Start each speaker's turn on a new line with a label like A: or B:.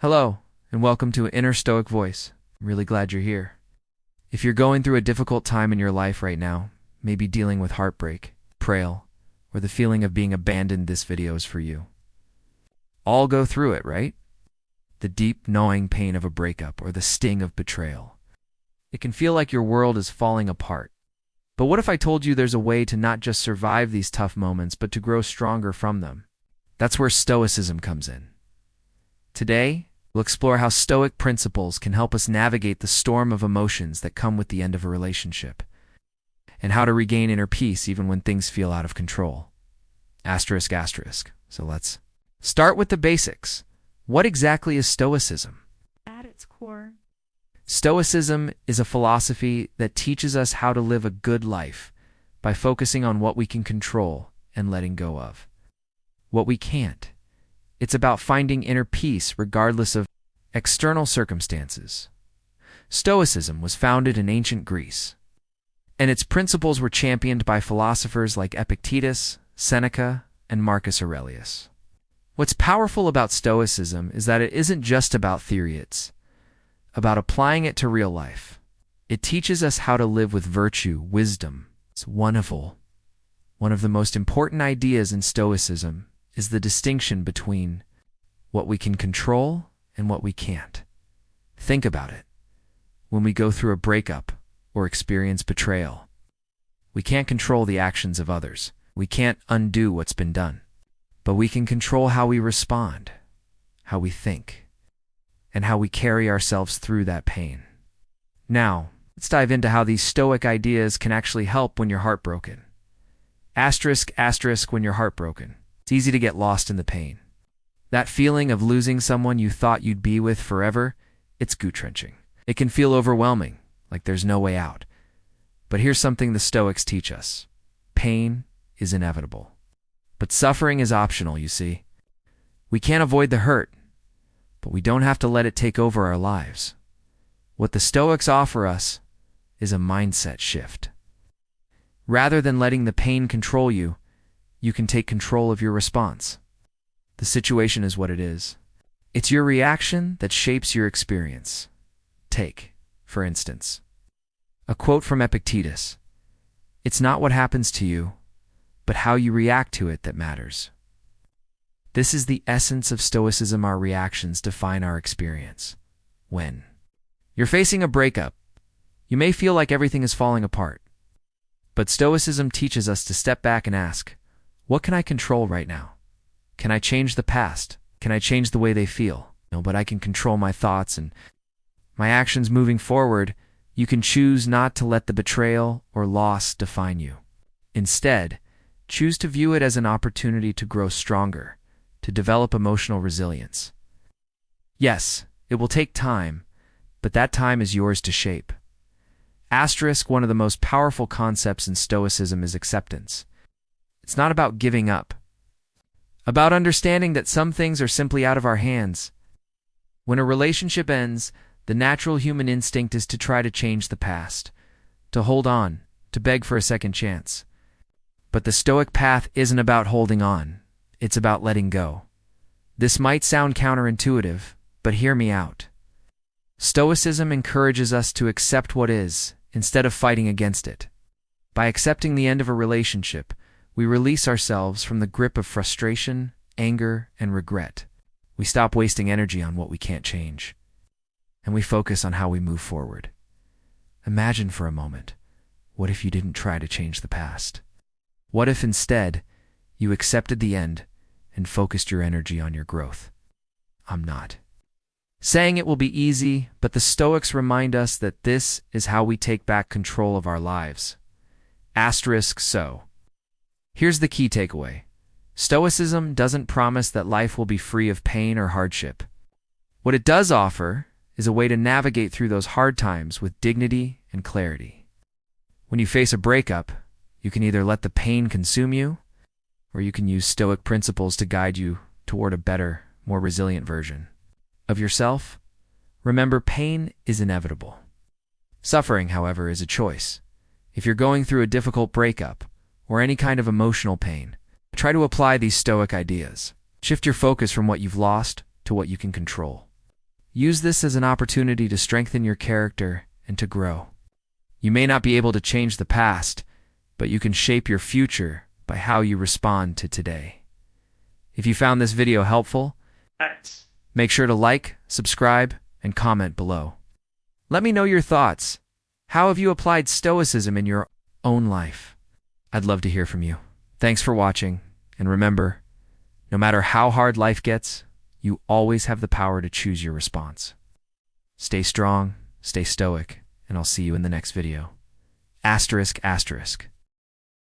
A: Hello, and welcome to Inner Stoic Voice. I'm really glad you're here. If you're going through a difficult time in your life right now, maybe dealing with heartbreak, betrayal, or the feeling of being abandoned, this video is for you. All go through it, right? The deep, gnawing pain of a breakup or the sting of betrayal. It can feel like your world is falling apart. But what if I told you there's a way to not just survive these tough moments, but to grow stronger from them? That's where Stoicism comes in. Today, we'll explore how Stoic principles can help us navigate the storm of emotions that come with the end of a relationship, and how to regain inner peace even when things feel out of control. Asterisk, asterisk. So let's start with the basics. What exactly is Stoicism?
B: At its core,
A: Stoicism is a philosophy that teaches us how to live a good life by focusing on what we can control and letting go of what we can't. It's about finding inner peace regardless of external circumstances. Stoicism was founded in ancient Greece, and its principles were championed by philosophers like Epictetus, Seneca, and Marcus Aurelius. What's powerful about Stoicism is that it isn't just about theory, it's about applying it to real life. It teaches us how to live with virtue, wisdom. It's wonderful. One of the most important ideas in Stoicism is the distinction between what we can control and what we can't. Think about it. When we go through a breakup or experience betrayal, we can't control the actions of others. We can't undo what's been done. But we can control how we respond, how we think, and how we carry ourselves through that pain. Now, let's dive into how these Stoic ideas can actually help when you're heartbroken. Asterisk, asterisk, when you're heartbroken. It's easy to get lost in the pain. That feeling of losing someone you thought you'd be with forever, it's gut-wrenching. It can feel overwhelming, like there's no way out. But here's something the Stoics teach us. Pain is inevitable. But suffering is optional, you see. We can't avoid the hurt, but we don't have to let it take over our lives. What the Stoics offer us is a mindset shift. Rather than letting the pain control you, you can take control of your response. The situation is what it is. It's your reaction that shapes your experience. Take, for instance, a quote from Epictetus. It's not what happens to you, but how you react to it that matters. This is the essence of Stoicism. Our reactions define our experience. When you're facing a breakup, you may feel like everything is falling apart. But Stoicism teaches us to step back and ask, what can I control right now? Can I change the past? Can I change the way they feel? No, but I can control my thoughts and my actions moving forward. You can choose not to let the betrayal or loss define you. Instead, choose to view it as an opportunity to grow stronger, to develop emotional resilience. Yes, it will take time, but that time is yours to shape. Asterisk, one of the most powerful concepts in Stoicism is acceptance. It's not about giving up, about understanding that some things are simply out of our hands. When a relationship ends, the natural human instinct is to try to change the past, to hold on, to beg for a second chance. But the Stoic path isn't about holding on, it's about letting go. This might sound counterintuitive, but hear me out. Stoicism encourages us to accept what is, instead of fighting against it. By accepting the end of a relationship, we release ourselves from the grip of frustration, anger, and regret. We stop wasting energy on what we can't change, and we focus on how we move forward. Imagine for a moment, what if you didn't try to change the past? What if instead, you accepted the end and focused your energy on your growth? I'm not saying it will be easy, but the Stoics remind us that this is how we take back control of our lives. Asterisk, so. Here's the key takeaway. Stoicism doesn't promise that life will be free of pain or hardship. What it does offer is a way to navigate through those hard times with dignity and clarity. When you face a breakup, you can either let the pain consume you, or you can use Stoic principles to guide you toward a better, more resilient version of yourself. Remember, pain is inevitable. Suffering, however, is a choice. If you're going through a difficult breakup, or any kind of emotional pain, try to apply these Stoic ideas. Shift your focus from what you've lost to what you can control. Use this as an opportunity to strengthen your character and to grow. You may not be able to change the past, but you can shape your future by how you respond to today. If you found this video helpful, make sure to like, subscribe, and comment below. Let me know your thoughts. How have you applied Stoicism in your own life? I'd love to hear from you. Thanks for watching, and remember, no matter how hard life gets, you always have the power to choose your response. Stay strong, stay stoic, and I'll see you in the next video. ****.